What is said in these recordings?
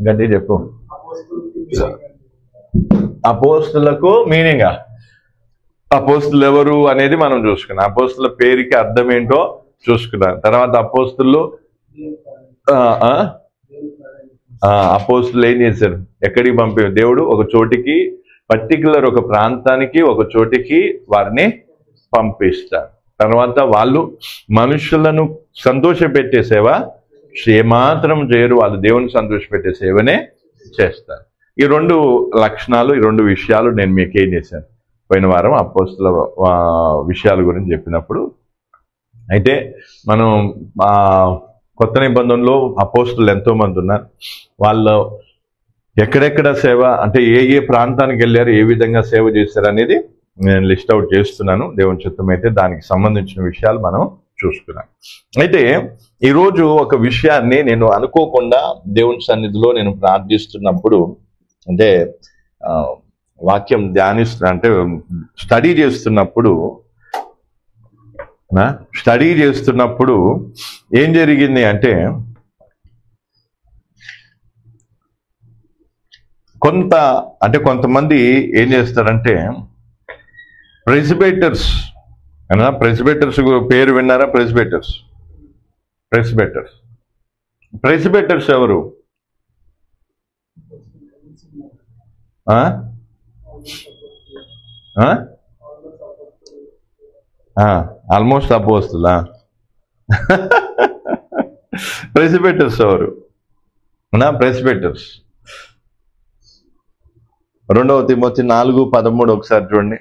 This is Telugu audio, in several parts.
గట్టి చెప్పు. అపోస్తులకు మీనింగా, అపోస్తులు ఎవరు అనేది మనం చూసుకున్నాం. అపోస్తుల పేరుకి అర్థం ఏంటో చూసుకున్నాం. తర్వాత అపోస్తులు అపోస్తులు ఏం చేశారు, ఎక్కడికి పంపారు? దేవుడు ఒక చోటికి, పర్టికులర్ ఒక ప్రాంతానికి, ఒక చోటికి వారిని పంపిస్తారు. తర్వాత వాళ్ళు మనుషులను సంతోషపెట్టే సేవ ఏమాత్రం చేయరు, వాళ్ళు దేవుని సంతోషపెట్టే సేవనే చేస్తారు. ఈ రెండు లక్షణాలు, ఈ రెండు విషయాలు నేను మీకు ఏం చేశాను పోయిన వారం అపోస్తుల విషయాల గురించి చెప్పినప్పుడు. అయితే మనం కొత్త నిబంధనలో అపోస్తులు ఎంతో మంది ఉన్నారు. వాళ్ళు ఎక్కడెక్కడ సేవ అంటే ఏ ఏ ప్రాంతానికి వెళ్ళారు, ఏ విధంగా సేవ చేశారు అనేది నేను లిస్ట్ అవుట్ చేస్తున్నాను. దేవుని చిత్తం అయితే దానికి సంబంధించిన విషయాలు మనం చూసుకున్నాం. అయితే ఈరోజు ఒక విషయాన్ని నేను అనుకోకుండా దేవుని సన్నిధిలో నేను ప్రార్థిస్తున్నప్పుడు, అంటే వాక్యం ధ్యానిస్తున్నా, అంటే స్టడీ చేస్తున్నప్పుడు ఏం జరిగింది అంటే, కొంతమంది ఏం చేస్తారంటే, ప్రెస్బిటర్స్ పేరు విన్నారా? ప్రెస్బిటర్స్ ఎవరు? ఆల్మోస్ట్ అపోస్తులా? ప్రెస్బిటర్స్ ఎవరు? ప్రెస్బిటర్స్ 2 తిమోతి 4:13 ఒకసారి చూడండి.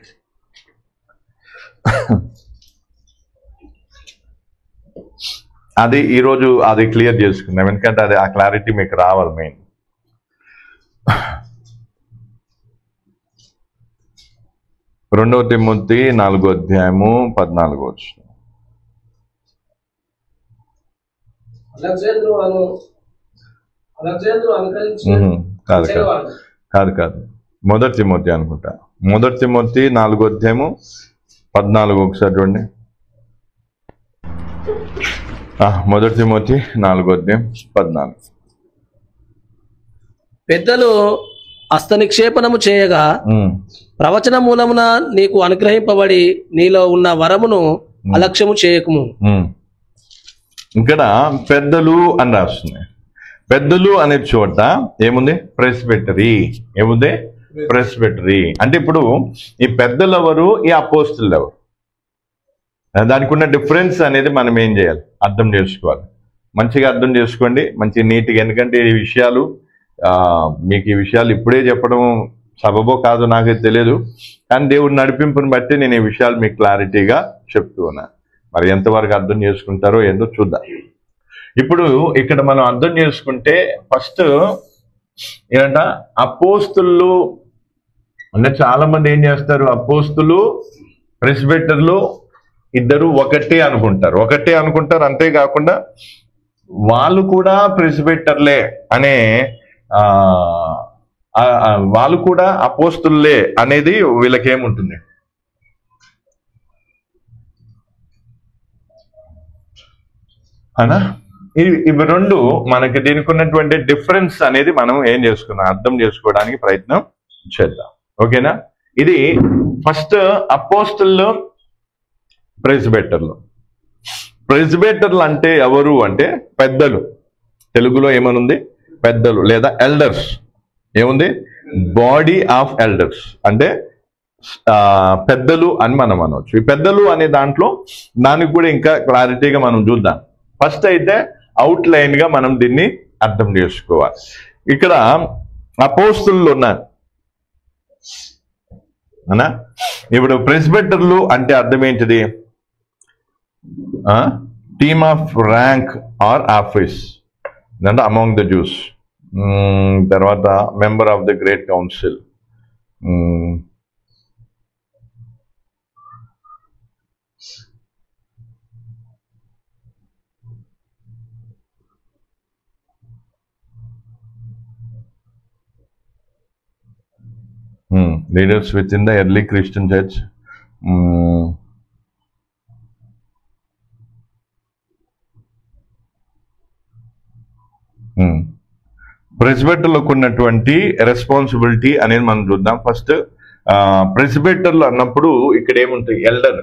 అది ఈరోజు అది క్లియర్ చేసుకున్నాం, ఎందుకంటే అది ఆ క్లారిటీ మీకు రావాలి. Main 2 Timothy 4:14. కాదు 1 తిమోతి అనుకుంటా. 1 తిమోతి 4:14 ఒకసారి చూడండి. 1 తిమోతి 4:14. పెద్దలు హస్తనిక్షేపణము చేయగా ప్రవచన మూలమున నీకు అనుగ్రహింపబడి నీలో ఉన్న వరమును అలక్ష్యము చేయకము. ఇక్కడ పెద్దలు అని రాస్తుంది. పెద్దలు అనే చోట ఏముంది? ప్రెస్బిటరీ. ఏముంది? ప్రెస్బిటరీ. అంటే ఇప్పుడు ఈ పెద్దలు ఎవరు, ఈ అపోస్తులు ఎవరు? దానికి ఉన్న డిఫరెన్స్ అనేది మనం ఏం చేయాలి? అర్థం చేసుకోవాలి. మంచిగా అర్థం చేసుకోండి, మంచి నీట్గా. ఎందుకంటే ఈ విషయాలు మీకు ఈ విషయాలు ఇప్పుడే చెప్పడం సబబో కాదో నాకైతే తెలియదు, కానీ దేవుడి నడిపింపుని బట్టి నేను ఈ విషయాలు మీకు క్లారిటీగా చెప్తూ ఉన్నాను. మరి ఎంతవరకు అర్థం చేసుకుంటారో ఏందో చూద్దాం. ఇప్పుడు ఇక్కడ మనం అర్థం చేసుకుంటే ఫస్ట్ ఏంటంట, అపోస్తులు అంటే చాలా మంది ఏం చేస్తారు, అపోస్తులు ప్రెస్బిటర్లు ఇద్దరు ఒకటే అనుకుంటారు. అంతేకాకుండా వాళ్ళు కూడా ప్రెస్బిటర్లే అనే వాళ్ళు కూడా అపోస్తులే అనేది వీళ్ళకేముంటుంది. అనా ఇవి రెండు మనకి దీనికి ఉన్నటువంటి డిఫరెన్స్ అనేది మనం ఏం చేసుకున్నాం, అర్థం చేసుకోవడానికి ప్రయత్నం చేద్దాం. ఓకేనా? ఇది ఫస్ట్ అపోస్తులు, ప్రెస్బిటర్లు అంటే ఎవరు అంటే పెద్దలు. తెలుగులో ఏమనుంది? పెద్దలు లేదా ఎల్డర్స్. ఏముంది? బాడీ ఆఫ్ ఎల్డర్స్ అంటే పెద్దలు అని మనం అనవచ్చు. ఈ పెద్దలు అనే దాంట్లో దానికి కూడా ఇంకా క్లారిటీగా మనం చూద్దాం. ఫస్ట్ అయితే అవుట్ లైన్ గా మనం దీన్ని అర్థం చేసుకోవాలి. ఇక్కడ అపోస్తులు ఉన్నారు అనా. ఇప్పుడు ప్రెస్బిటర్లు అంటే అర్థం ఏంటిది? Team off rank are office అంటే అమాంగ్ ద జ్యూస్. తర్వాత member of the great council. Leaders within the early Christian church. ప్రెస్బిటర్లకు ఉన్నటువంటి రెస్పాన్సిబిలిటీ అనేది మనం చూద్దాం. ఫస్ట్ ప్రెస్బిటర్లు అన్నప్పుడు ఇక్కడ ఏముంటాయి? ఎల్డర్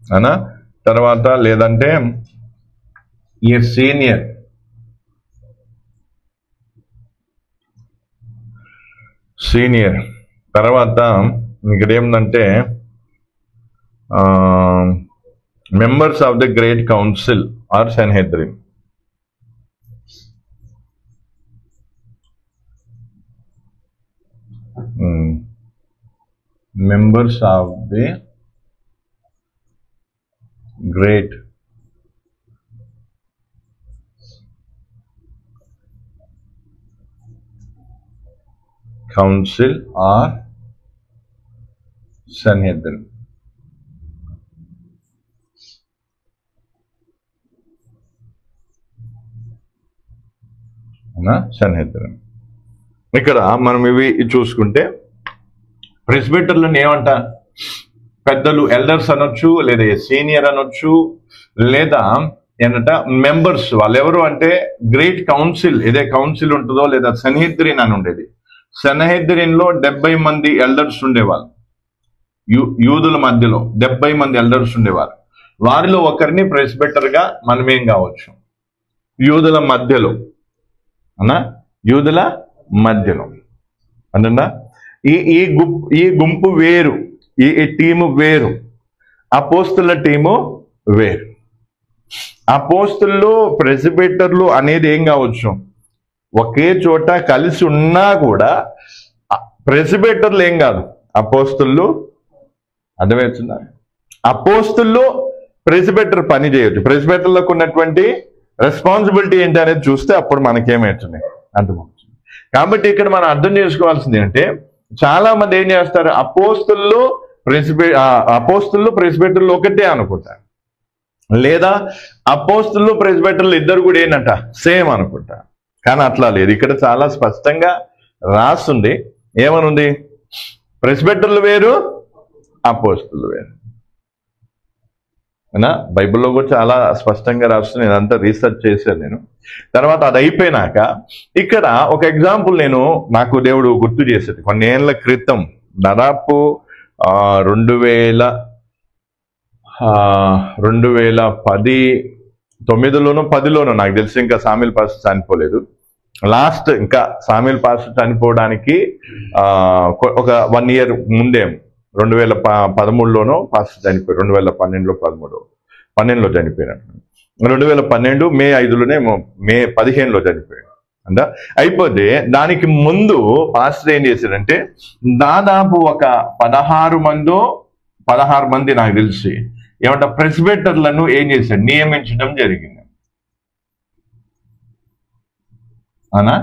అనా, తర్వాత లేదంటే ఈ సీనియర్, తర్వాత ఇక్కడ ఏముందంటే members of the great council or Sanhedrin. members of the great council or Sanhedrin. Sanhedrin. ఇక్కడ మనం ఇవి చూసుకుంటే ప్రెస్బిటర్లను ఏమంట? పెద్దలు, ఎల్డర్స్ అనొచ్చు, లేదా సీనియర్ అనొచ్చు, లేదా ఏంటంట మెంబర్స్. వాళ్ళు ఎవరు అంటే గ్రేట్ కౌన్సిల్, ఏదే కౌన్సిల్ ఉంటుందో, లేదా సన్హెద్రిన్ అని ఉండేది. సన్హెద్రిన్ లో 70 మంది ఎల్డర్స్ ఉండేవాళ్ళు. యూదుల మధ్యలో 70 మంది ఎల్డర్స్ ఉండేవారు. వారిలో ఒకరిని ప్రెస్బిటర్ గా మనమేం కావచ్చు? యూదుల మధ్యలో అంటా ఈ గుంపు వేరు, ఈ టీము వేరు, అపోస్తుల టీము వేరు. అపోస్తులు, ప్రెస్బిటర్లు అనేది ఏం కావచ్చు? ఒకే చోట కలిసి ఉన్నా కూడా ప్రెస్బిటర్లు ఏం కాదు, అపోస్తులు. అర్థమవుతుందా? అపోస్తులు ప్రెస్బిటర్ పని చేయొచ్చు. ప్రెస్బిటర్లకు ఉన్నటువంటి రెస్పాన్సిబిలిటీ ఏంటి అనేది చూస్తే అప్పుడు మనకేమవుతుంది, అర్థమవుతుంది. కాబట్టి ఇక్కడ మనం అర్థం చేసుకోవాల్సింది ఏంటంటే, చాలా మంది ఏం చేస్తారు? అపోస్తులు ప్రెస్బిటర్లు ఒకటే అనుకుంటారు, లేదా అపోస్తులు ప్రెస్బిటర్లు ఇద్దరు కూడా ఏంటంట సేమ్ అనుకుంటారు. కానీ అట్లా లేదు. ఇక్కడ చాలా స్పష్టంగా రాస్తుంది. ఏమనుంది? ప్రెస్బిటర్లు వేరు, అపోస్తులు వేరు. బైబిల్లో కూడా చాలా స్పష్టంగా రాస్తుంది. నేనంతా రీసెర్చ్ చేశాను నేను. తర్వాత అది అయిపోయినాక ఇక్కడ ఒక ఎగ్జాంపుల్ నాకు దేవుడు గుర్తు చేసేది. కొన్ని ఏళ్ళ క్రితం, దాదాపు 2010లోనో 10లోనో నాకు తెలిసి, ఇంకా సామిల్ పాస్టర్ చనిపోలేదు. లాస్ట్ ఇంకా సామిల్ పాస్టర్ చనిపోవడానికి ఒక 1 year ముందేమో 2013లోనో పాస్టర్ చనిపోయారు. 2012లో 12లో చనిపోయారు. 2012 May 5లోనే, May 15లో చనిపోయాడు అంట. అయిపోతే దానికి ముందు పాస్టర్ ఏం చేశాడంటే, దాదాపు ఒక 16 మంది నాకు తెలిసి ఏమంట ప్రెస్బిటర్లను ఏం చేశాడు? నియమించడం జరిగింది. అనా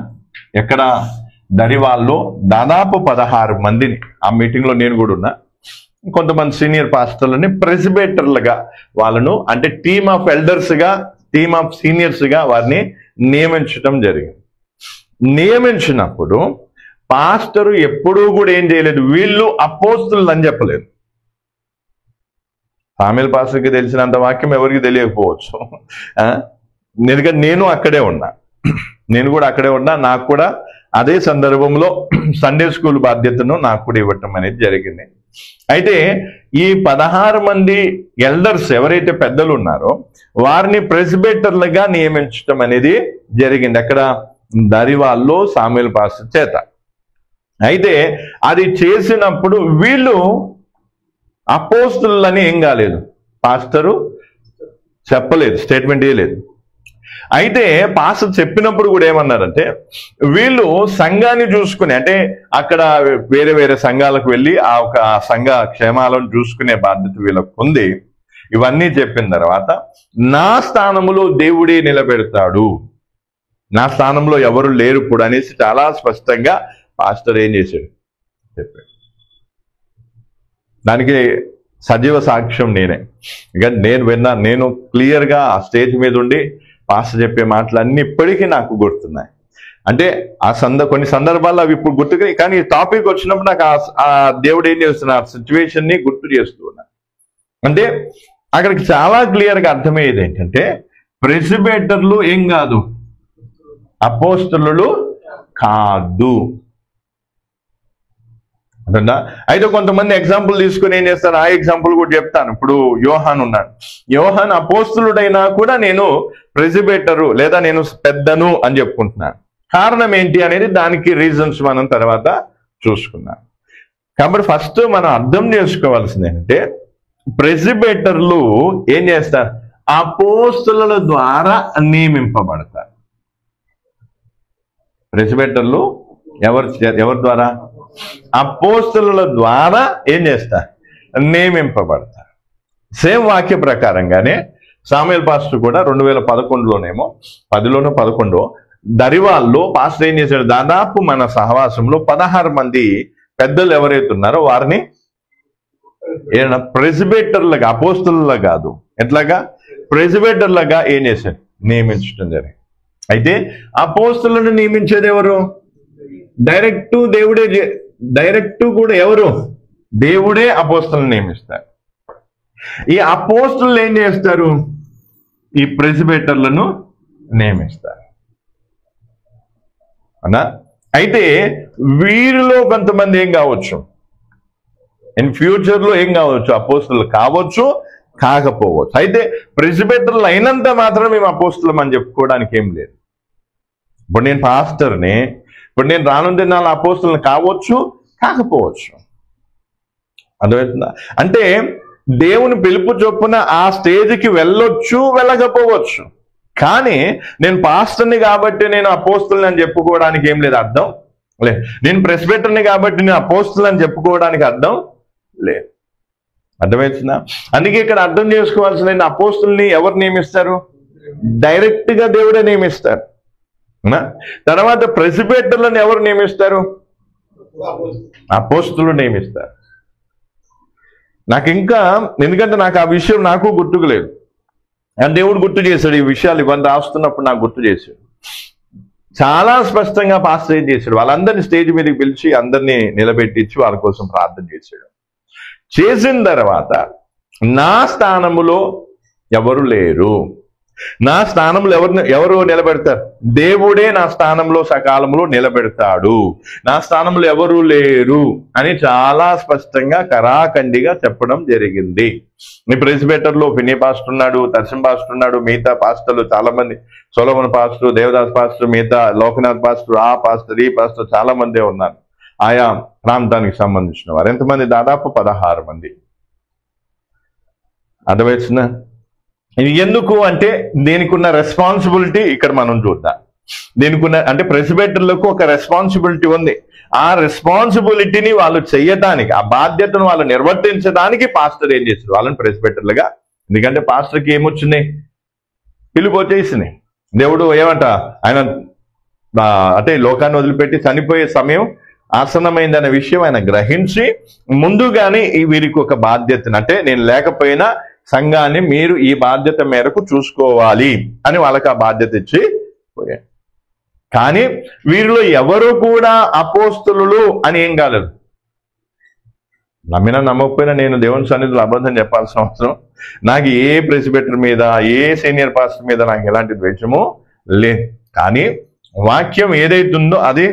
ఎక్కడ? దరివాల్లో దాదాపు 16 మందిని. ఆ మీటింగ్ లో నేను కూడా ఉన్నా. కొంతమంది సీనియర్ పాస్టర్లని ప్రెస్బిటర్లుగా వాళ్ళను, అంటే టీమ్ ఆఫ్ ఎల్డర్స్ గా, టీమ్ ఆఫ్ సీనియర్స్ గా వారిని నియమించడం జరిగింది. నియమించినప్పుడు పాస్టరు ఎప్పుడూ కూడా ఏం చేయలేదు, వీళ్ళు అపోస్తులు అని చెప్పలేదు. సామిల్ పాస్టర్కి తెలిసినంత వాక్యం ఎవరికి తెలియకపోవచ్చు. ఎందుకంటే నేను కూడా అక్కడే ఉన్నా. నాకు కూడా అదే సందర్భంలో సండే స్కూల్ బాధ్యతను నాకు కూడా ఇవ్వటం అనేది జరిగింది. అయితే ఈ 16 మంది ఎల్డర్స్ ఎవరైతే పెద్దలు ఉన్నారో వారిని ప్రెస్బిటర్లుగా నియమించడం అనేది జరిగింది. అక్కడ దరివాల్లో సామ్యూయల్ పాస్టర్ చేత. అయితే అది చేసినప్పుడు వీళ్ళు అపోస్తులని ఏం కాలేదు, పాస్టరు చెప్పలేదు, స్టేట్మెంట్ ఇవ్వలేదు. అయితే పాస్టర్ చెప్పినప్పుడు కూడా ఏమన్నారంటే, వీళ్ళు సంఘాన్ని చూసుకుని, అంటే అక్కడ వేరే వేరే సంఘాలకు వెళ్ళి ఆ ఒక సంఘ క్షేమాలను చూసుకునే బాధ్యత వీళ్ళకు ఉంది. ఇవన్నీ చెప్పిన తర్వాత నా స్థానంలో దేవుడే నిలబెడతాడు, నా స్థానంలో ఎవరు లేరు ఇప్పుడు అనేసి చాలా స్పష్టంగా పాస్టర్ ఏం చేశాడు చెప్పాడు. దానికి సజీవ సాక్ష్యం నేనే. ఇక నేను విన్నా, నేను క్లియర్గా ఆ స్టేజ్ మీద ఉండి పాస్టర్ చెప్పే మాటలన్నీ ఇప్పటికీ నాకు గుర్తున్నాయి. అంటే కొన్ని సందర్భాల్లో అవి ఇప్పుడు గుర్తుగా, కానీ ఈ టాపిక్ వచ్చినప్పుడు నాకు ఆ దేవుడు ఏం చేస్తున్నా ఆ సిచ్యువేషన్ ని గుర్తు చేస్తూ ఉన్నా. అంటే అక్కడికి చాలా క్లియర్గా అర్థమయ్యేది ఏంటంటే, ప్రెసిబిటర్లు ఏం కాదు, అపోస్తలులు కాదు. అర్థందా? అయితే కొంతమంది ఎగ్జాంపుల్ తీసుకుని ఏం చేస్తారు, ఆ ఎగ్జాంపుల్ కూడా చెప్తాను. ఇప్పుడు యోహాన్ ఉన్నాడు. యోహాన్ అపోస్తలుడైనా కూడా నేను ప్రెసిబిటరు లేదా నేను పెద్దను అని చెప్పుకుంటున్నాను. కారణం ఏంటి అనేది దానికి రీజన్స్ మనం తర్వాత చూసుకున్నాం. కాబట్టి ఫస్ట్ మనం అర్థం చేసుకోవాల్సింది ఏంటంటే, ప్రెసిబిటర్లు ఏం చేస్తారు, అపోస్తలుల ద్వారా నియమింపబడతారు. ప్రెసిబిటర్లు ఎవరి ద్వారా? అపోస్తలుల ద్వారా ఏం చేస్తారు, నియమింపబడతారు. సేమ్ వాక్య ప్రకారంగానే సాముయేల్ పాస్టర్ కూడా 2011లోనేమో 10లోనో 11 దరివాల్లో పాస్టర్ ఏం చేశాడు, దాదాపు మన సహవాసంలో 16 మంది పెద్దలు ఎవరైతే ఉన్నారో వారిని ఏదైనా ప్రెసిబిటర్లుగా, అపోస్తలులా కాదు, ఎట్లాగా ప్రెసిబిటర్లుగా ఏం చేశాడు, నియమించడం జరిగింది. అయితే అపోస్తలులను నియమించేది ఎవరు? డైరెక్ట్ దేవుడే. డైరెక్ట్ కూడా ఎవరు? దేవుడే అపోస్తలులను నియమిస్తారు. ఈ అపోస్తలులు ఏం చేస్తారు, ఈ ప్రెసిబిటర్లను నియమిస్తారు అన్నా. అయితే వీరిలో కొంతమంది ఏం కావచ్చు, ఇన్ ఫ్యూచర్లో ఏం కావచ్చు, అపోస్తలులు కావచ్చు, కాకపోవచ్చు. అయితే ప్రెసిబిటర్లు అయినంత మాత్రం మేము అపోస్తలం అని చెప్పుకోవడానికి ఏం లేదు. ఇప్పుడు నేను పాస్టర్ని, ఇప్పుడు నేను రానున్న దినాల అపోస్తలులు కావచ్చు, కాకపోవచ్చు. అర్థమవుతుందా? అంటే దేవుని పిలుపు చొప్పున ఆ స్టేజ్కి వెళ్ళొచ్చు, వెళ్ళకపోవచ్చు. కానీ నేను పాస్టర్ని కాబట్టి నేను అపోస్తలుని అని చెప్పుకోవడానికి ఏం లేదు, అర్థం లేదు. నేను ప్రెసిబిటర్ని కాబట్టి నేను అపోస్తలు అని చెప్పుకోవడానికి అర్థం లేదు. అర్థమవుతుందా? అందుకే ఇక్కడ అర్థం చేసుకోవాల్సిన అపోస్తలుని ఎవరు నియమిస్తారు? డైరెక్ట్ గా దేవుడే నియమిస్తారు. తర్వాత ప్రెసిబిటర్లను ఎవరు నియమిస్తారు? అపోస్తలులు నియమిస్తారు. నాకు ఇంకా, ఎందుకంటే నాకు ఆ విషయం నాకు గుర్తుకు లేదు, అని దేవుడు గుర్తు చేశాడు. ఈ విషయాలు ఇవన్నీ రాస్తున్నప్పుడు నాకు గుర్తు చేశాడు. చాలా స్పష్టంగా పాస్టర్ ఏం చేశాడు, వాళ్ళందరినీ స్టేజ్ మీదకి పిలిచి అందరినీ నిలబెట్టించి వాళ్ళ కోసం ప్రార్థన చేశాడు. చేసిన తర్వాత నా స్థానములో ఎవరు లేరు, నా స్థానంలో ఎవరు నిలబెడతారు? దేవుడే నా స్థానంలో సకాలంలో నిలబెడతాడు, నా స్థానంలో ఎవరు లేరు అని చాలా స్పష్టంగా కరాఖండిగా చెప్పడం జరిగింది. ఈ ప్రెసిబిటర్లో ఫినీ పాస్టర్ ఉన్నాడు, దర్శన్ పాస్టర్ ఉన్నాడు, మిగతా పాస్టర్లు చాలా మంది, సొలొమన్ పాస్టర్, దేవదాస్ పాస్టర్, మిగతా లోకనాథ్ పాస్టర్, ఆ పాస్టర్, ఈ పాస్టర్ చాలా మందే ఉన్నారు ఆయా ప్రాంతానికి సంబంధించిన వారు. ఎంతమంది? దాదాపు 16 మంది. అర్థమవుతుందా? ఇది ఎందుకు అంటే దీనికి ఉన్న రెస్పాన్సిబిలిటీ ఇక్కడ మనం చూద్దాం. దీనికి ఉన్న అంటే ప్రెసిబిటర్లకు ఒక రెస్పాన్సిబిలిటీ ఉంది. ఆ రెస్పాన్సిబిలిటీని వాళ్ళు చెయ్యటానికి, ఆ బాధ్యతను వాళ్ళు నిర్వర్తించడానికి పాస్టర్ ఏం చేశారు, వాళ్ళని ప్రెసిబిటర్లుగా. ఎందుకంటే పాస్టర్కి ఏమొచ్చినాయి, పిలుపు వచ్చేసినాయి. దేవుడు ఏమంట, ఆయన అంటే లోకాన్ని వదిలిపెట్టి చనిపోయే సమయం ఆసన్నమైందనే విషయం ఆయన గ్రహించి ముందుగానే వీరికి ఒక బాధ్యతను, అంటే నేను లేకపోయినా సంఘాన్ని మీరు ఈ బాధ్యత మేరకు చూసుకోవాలి అని వాళ్ళకి ఆ బాధ్యత ఇచ్చి పోయాడు. కానీ వీరిలో ఎవరు కూడా అపోస్తలులు అని ఏం కాలేదు. నమ్మినా నమ్మకపోయినా నేను దేవుని సన్నిధిలో అబద్ధం చెప్పాల్సిన అవసరం, నాకు ఏ ప్రెసిబిటర్ మీద, ఏ సీనియర్ పాస్టర్ మీద నాకు ఎలాంటి ద్వేషము లేదు. కానీ వాక్యం ఏదైతుందో అది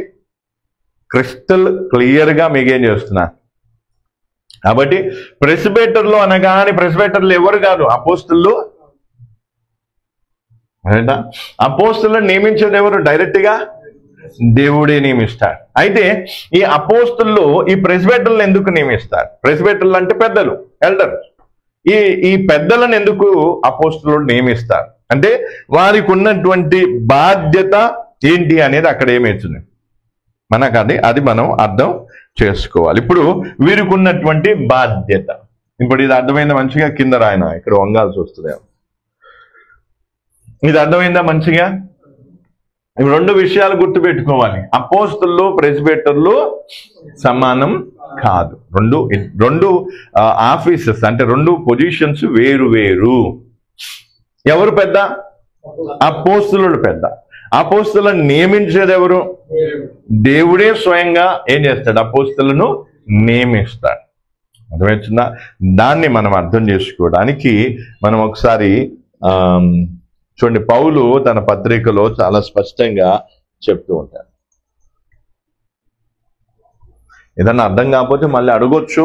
క్రిస్టల్ క్లియర్గా మీకేం చేస్తున్నా. కాబట్టి ప్రెసిబిటర్లు అనగానే ప్రెసిబిటర్లు ఎవరు కాదు, అపోస్తలులు. అపోస్తలులను నియమించేది ఎవరు? డైరెక్ట్ గా దేవుడే నియమిస్తాడు. అయితే ఈ అపోస్తలులు ఈ ప్రెసిబిటర్లను ఎందుకు నియమిస్తారు? ప్రెసిబిటర్లు అంటే పెద్దలు, ఎల్డర్. ఈ పెద్దలను ఎందుకు అపోస్తలులు నియమిస్తారు అంటే వారికి ఉన్నటువంటి బాధ్యత ఏంటి అనేది అక్కడ ఏమవుతుంది మనకు, అది మనం అర్థం చేసుకోవాలి. ఇప్పుడు వీరికి ఉన్నటువంటి బాధ్యత, ఇప్పుడు ఇది అర్థమైందా మంచిగా? కింద రాయన ఇక్కడ వంగాల్సి వస్తుంది. ఇది అర్థమైందా మంచిగా? ఇవి 2 విషయాలు గుర్తుపెట్టుకోవాలి. అపోస్తలులు ప్రెసిబిటర్లు సమానం కాదు. రెండు ఆఫీసెస్, అంటే 2 పొజిషన్స్ వేరు వేరు. ఎవరు పెద్ద? అపోస్తలులు పెద్ద. అపోస్తలులను నియమించేది ఎవరు? దేవుడే స్వయంగా ఏం చేస్తాడు? అపోస్తలులను నియమిస్తాడు. అర్థమవుతుందా? దాన్ని మనం అర్థం చేసుకోవడానికి మనం ఒకసారి చూడండి, పౌలు తన పత్రికలో చాలా స్పష్టంగా చెప్తూ ఉంటారు. ఏదన్నా అర్థం కాకపోతే మళ్ళీ అడగొచ్చు.